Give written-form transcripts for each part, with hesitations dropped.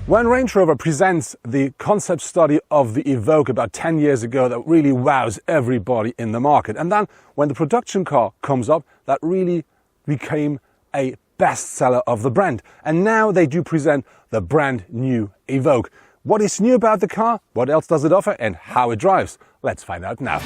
When Range Rover presents the concept study of the Evoque about 10 years ago, that really wows everybody in the market. And then when the production car comes up, that really became a bestseller of the brand. And now they do present the brand new Evoque. What is new about the car? What else does it offer? And how it drives? Let's find out now.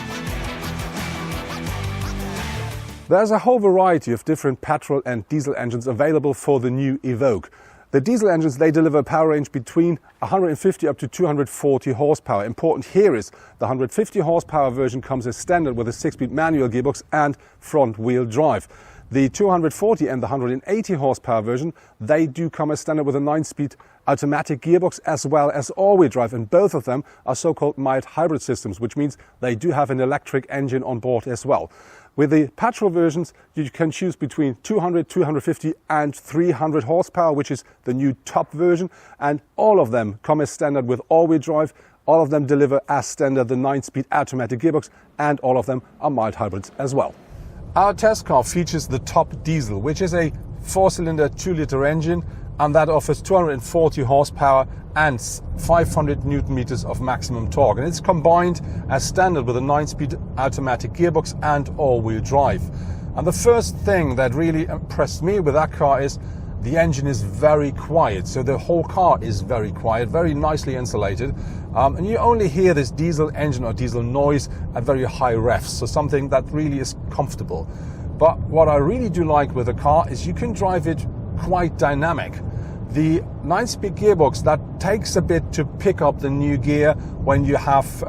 There's a whole variety of different petrol and diesel engines available for the new Evoque. The diesel engines, they deliver power range between 150 up to 240 horsepower. Important here is the 150 horsepower version comes as standard with a 6-speed manual gearbox and front-wheel drive. The 240 and the 180 horsepower version, they do come as standard with a 9-speed automatic gearbox as well as all-wheel drive, and both of them are so-called mild hybrid systems, which means they do have an electric engine on board as well. With the petrol versions, you can choose between 200, 250 and 300 horsepower, which is the new top version, and all of them come as standard with all-wheel drive. All of them deliver as standard the 9-speed automatic gearbox, and all of them are mild hybrids as well. Our test car features the top diesel, which is a 4-cylinder 2-liter engine, and that offers 240 horsepower and 500 newton meters of maximum torque. And it's combined as standard with a 9-speed automatic gearbox and all-wheel drive. And the first thing that really impressed me with that car is the engine is very quiet. So the whole car is very quiet, very nicely insulated. And you only hear this diesel engine or diesel noise at very high revs. So something that really is comfortable. But what I really do like with the car is you can drive it quite dynamic. The 9-speed gearbox, that takes a bit to pick up the new gear when you have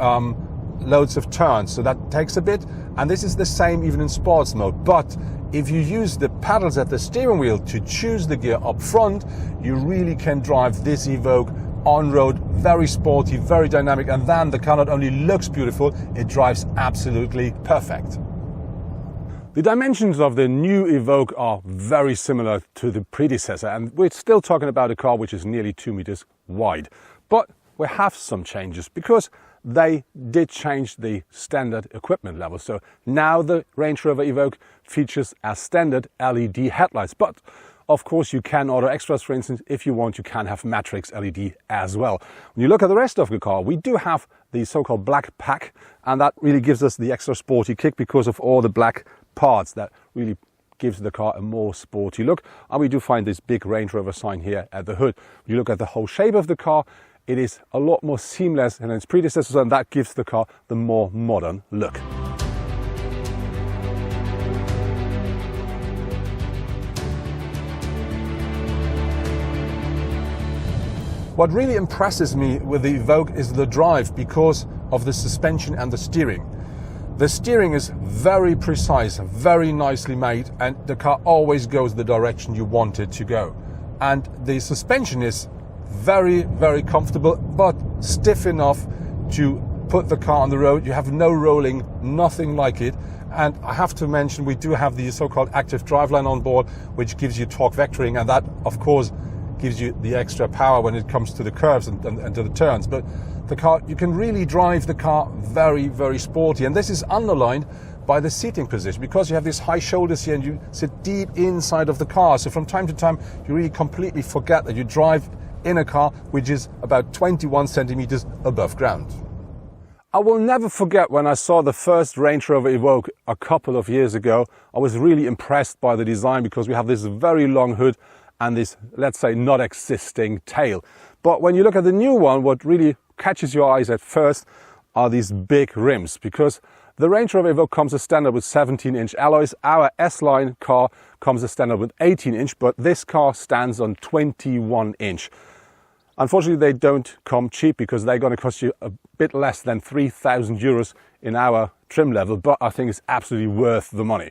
loads of turns, so that takes a bit, and this is the same even in sports mode. But if you use the pedals at the steering wheel to choose the gear up front, you really can drive this Evoque on road, very sporty, very dynamic, and then the car not only looks beautiful, it drives absolutely perfect. The dimensions of the new Evoque are very similar to the predecessor, and we're still talking about a car which is nearly 2 meters wide. But we have some changes because they did change the standard equipment level. So now the Range Rover Evoque features as standard LED headlights. But of course you can order extras. For instance, if you want, you can have matrix LED as well. When you look at the rest of the car, we do have the so-called black pack, and that really gives us the extra sporty kick because of all the black parts that really gives the car a more sporty look. And we do find this big Range Rover sign here at the hood. When you look at the whole shape of the car, it is a lot more seamless than its predecessors, and that gives the car the more modern look. What really impresses me with the Evoque is the drive because of the suspension and the steering. The steering is very precise, very nicely made, and the car always goes the direction you want it to go. And the suspension is very, very comfortable, but stiff enough to put the car on the road. You have no rolling, nothing like it. And I have to mention, we do have the so-called active driveline on board, which gives you torque vectoring, and that, of course, gives you the extra power when it comes to the curves and to the turns. But the car, you can really drive the car very, very sporty, and this is underlined by the seating position, because you have these high shoulders here and you sit deep inside of the car. So from time to time, you really completely forget that you drive in a car which is about 21 centimeters above ground. I will never forget when I saw the first Range Rover Evoque a couple of years ago. I was really impressed by the design because we have this very long hood and this, let's say, not existing tail. But when you look at the new one, what really catches your eyes at first are these big rims, because the Range Rover Evoque comes as standard with 17-inch alloys. Our S-Line car comes as standard with 18-inch, but this car stands on 21-inch. Unfortunately, they don't come cheap because they're going to cost you a bit less than 3,000 euros in our trim level, but I think it's absolutely worth the money.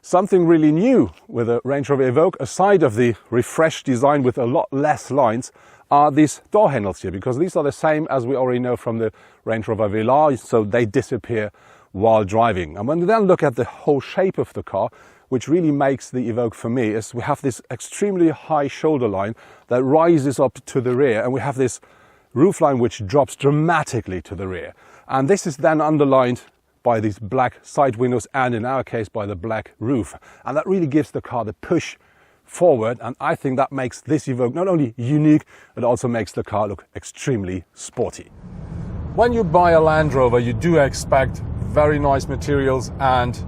Something really new with the Range Rover Evoque, aside of the refreshed design with a lot less lines, are these door handles here, because these are the same as we already know from the Range Rover Velar, so they disappear while driving. And when we then look at the whole shape of the car, which really makes the Evoque for me, is we have this extremely high shoulder line that rises up to the rear, and we have this roof line which drops dramatically to the rear. And this is then underlined by these black side windows and in our case by the black roof. And that really gives the car the push forward, and I think that makes this Evoque not only unique, it also makes the car look extremely sporty. When you buy a Land Rover, you do expect very nice materials and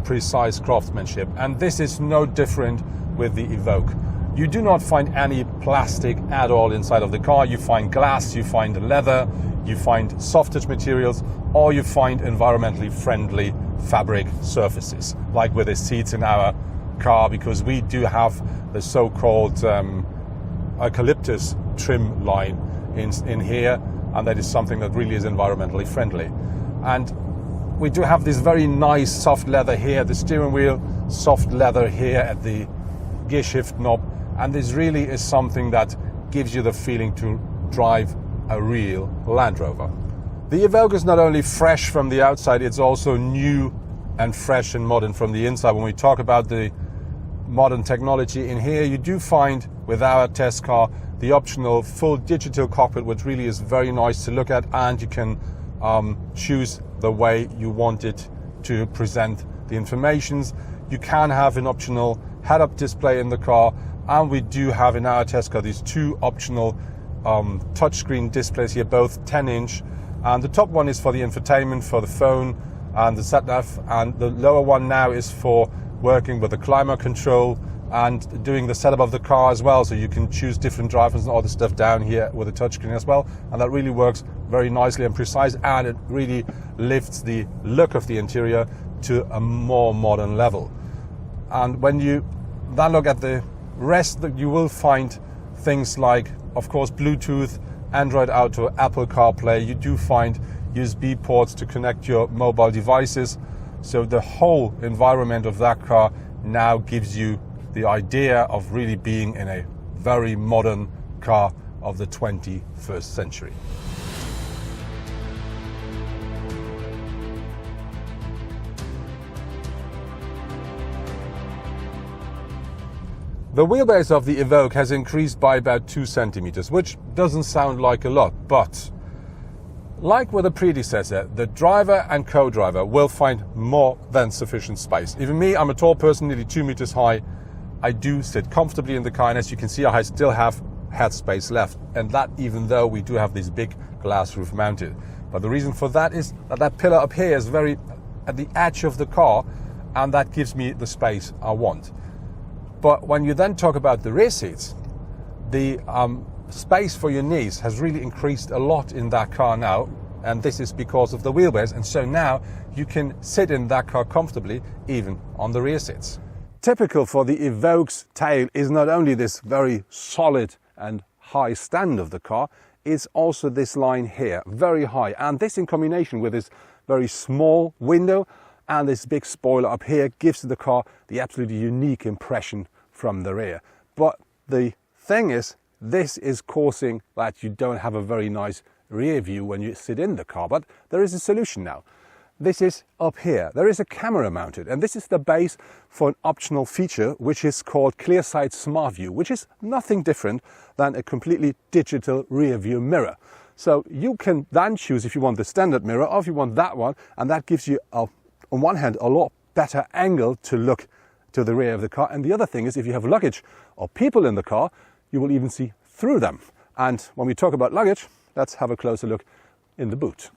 precise craftsmanship, and this is no different with the Evoque. You do not find any plastic at all inside of the car. You find glass, you find leather, you find soft touch materials, or you find environmentally friendly fabric surfaces, like with the seats in our car, because we do have the so-called eucalyptus trim line in here, and that is something that really is environmentally friendly. And we do have this very nice soft leather here, the steering wheel, soft leather here at the gear shift knob, and this really is something that gives you the feeling to drive a real Land Rover. The Evoque is not only fresh from the outside, it's also new and fresh and modern from the inside. When we talk about the modern technology in here, you do find with our test car the optional full digital cockpit, which really is very nice to look at, and you can choose the way you want it to present the informations. You can have an optional head-up display in the car, and we do have in our test car these two optional touchscreen displays here, both 10-inch, and the top one is for the infotainment, for the phone and the sat-nav, and the lower one now is for working with the climate control and doing the setup of the car as well, so you can choose different drivers and all the stuff down here with the touchscreen as well, and that really works very nicely and precise, and it really lifts the look of the interior to a more modern level. And when you then look at the rest, that you will find things like, of course, Bluetooth, Android Auto, Apple CarPlay. You do find USB ports to connect your mobile devices. So the whole environment of that car now gives you the idea of really being in a very modern car of the 21st century. The wheelbase of the Evoque has increased by about 2 centimeters, which doesn't sound like a lot, but like with the predecessor, the driver and co-driver will find more than sufficient space. Even me, I'm a tall person, nearly 2 meters high. I do sit comfortably in the car, and as you can see, I still have head space left, and that even though we do have this big glass roof mounted. But the reason for that is that that pillar up here is very at the edge of the car, and that gives me the space I want. But when you then talk about the rear seats, the space for your knees has really increased a lot in that car now, and this is because of the wheelbase, and so now you can sit in that car comfortably even on the rear seats. Typical for the Evoque's tail is not only this very solid and high stand of the car, it's also this line here, very high, and this in combination with this very small window and this big spoiler up here gives the car the absolutely unique impression from the rear. But the thing is, this is causing that you don't have a very nice rear view when you sit in the car, but there is a solution now. This is up here. There is a camera mounted, and this is the base for an optional feature which is called ClearSight Smart View, which is nothing different than a completely digital rear view mirror. So you can then choose if you want the standard mirror or if you want that one, and that gives you, on one hand, a lot better angle to look to the rear of the car. And the other thing is, if you have luggage or people in the car, you will even see through them. And when we talk about luggage, let's have a closer look in the boot.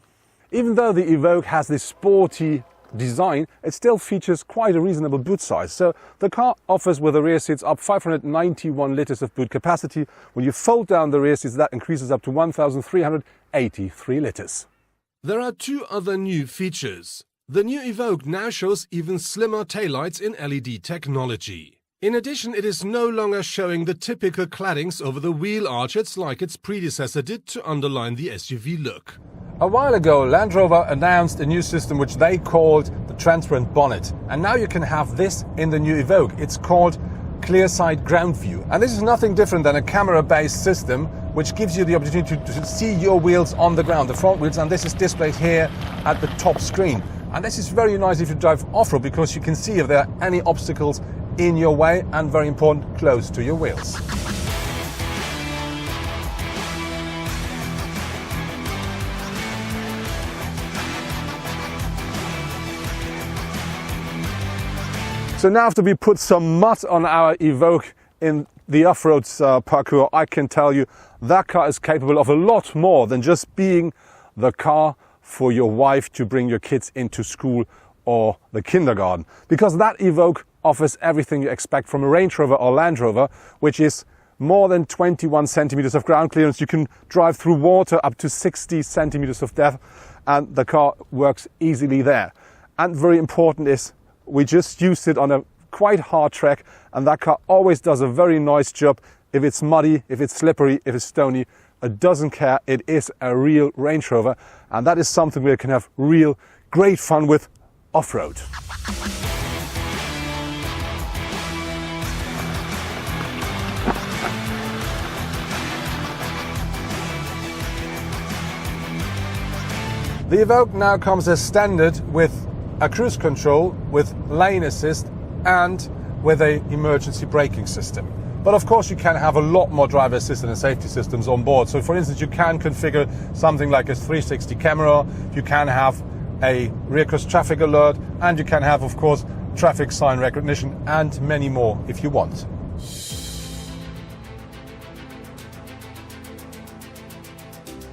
Even though the Evoque has this sporty design, it still features quite a reasonable boot size. So the car offers, with the rear seats up, 591 liters of boot capacity. When you fold down the rear seats, that increases up to 1,383 liters. There are two other new features. The new Evoque now shows even slimmer taillights in LED technology. In addition, it is no longer showing the typical claddings over the wheel arches like its predecessor did to underline the SUV look. A while ago, Land Rover announced a new system which they called the transparent bonnet, and now you can have this in the new Evoque. It's called ClearSight Ground View, and this is nothing different than a camera-based system which gives you the opportunity to see your wheels on the ground, the front wheels, and this is displayed here at the top screen. And this is very nice if you drive off-road, because you can see if there are any obstacles in your way, and very important, close to your wheels. So now after we put some mud on our Evoque in the off-road parkour, I can tell you that car is capable of a lot more than just being the car for your wife to bring your kids into school or the kindergarten. Because that Evoque offers everything you expect from a Range Rover or Land Rover, which is more than 21 centimeters of ground clearance. You can drive through water up to 60 centimeters of depth, and the car works easily there. And very important is, we just used it on a quite hard track, and that car always does a very nice job. If it's muddy, if it's slippery, if it's stony, it doesn't care. It is a real Range Rover, and that is something we can have real great fun with off-road. The Evoque now comes as standard with a cruise control, with lane assist, and with an emergency braking system. But of course you can have a lot more driver assistance and safety systems on board. So for instance, you can configure something like a 360 camera, you can have a rear cross traffic alert, and you can have, of course, traffic sign recognition and many more if you want.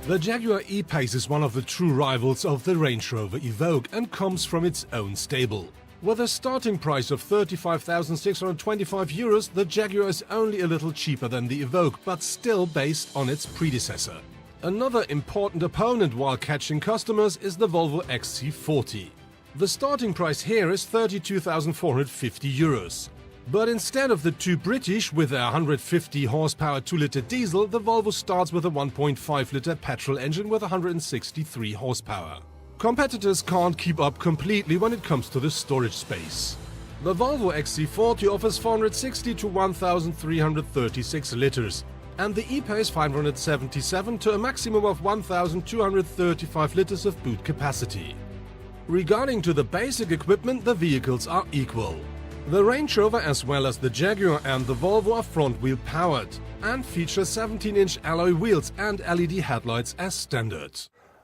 The Jaguar E-Pace is one of the true rivals of the Range Rover Evoque and comes from its own stable. With a starting price of €35,625, the Jaguar is only a little cheaper than the Evoque, but still based on its predecessor. Another important opponent while catching customers is the Volvo XC40. The starting price here is €32,450. But instead of the two British with a 150 horsepower 2-liter diesel, the Volvo starts with a 1.5-liter petrol engine with 163 horsepower. Competitors can't keep up completely when it comes to the storage space. The Volvo XC40 offers 460 to 1,336 liters, and the E-Pace 577 to a maximum of 1,235 liters of boot capacity. Regarding to the basic equipment, the vehicles are equal. The Range Rover as well as the Jaguar and the Volvo are front-wheel powered and feature 17-inch alloy wheels and LED headlights as standard.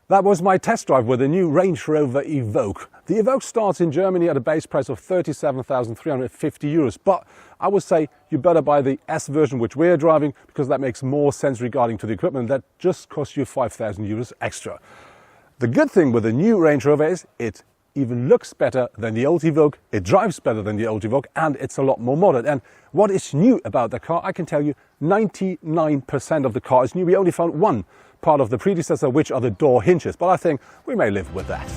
That was my test drive with the new Range Rover Evoque. The Evoque starts in Germany at a base price of €37,350, but I would say you better buy the S version which we're driving, because that makes more sense regarding to the equipment. That just costs you €5,000 extra. The good thing with the new Range Rover is it even looks better than the old Evoque, it drives better than the old Evoque, and it's a lot more modern. And what is new about the car, I can tell you 99% of the car is new. We only found one part of the predecessor, which are the door hinges, but I think we may live with that.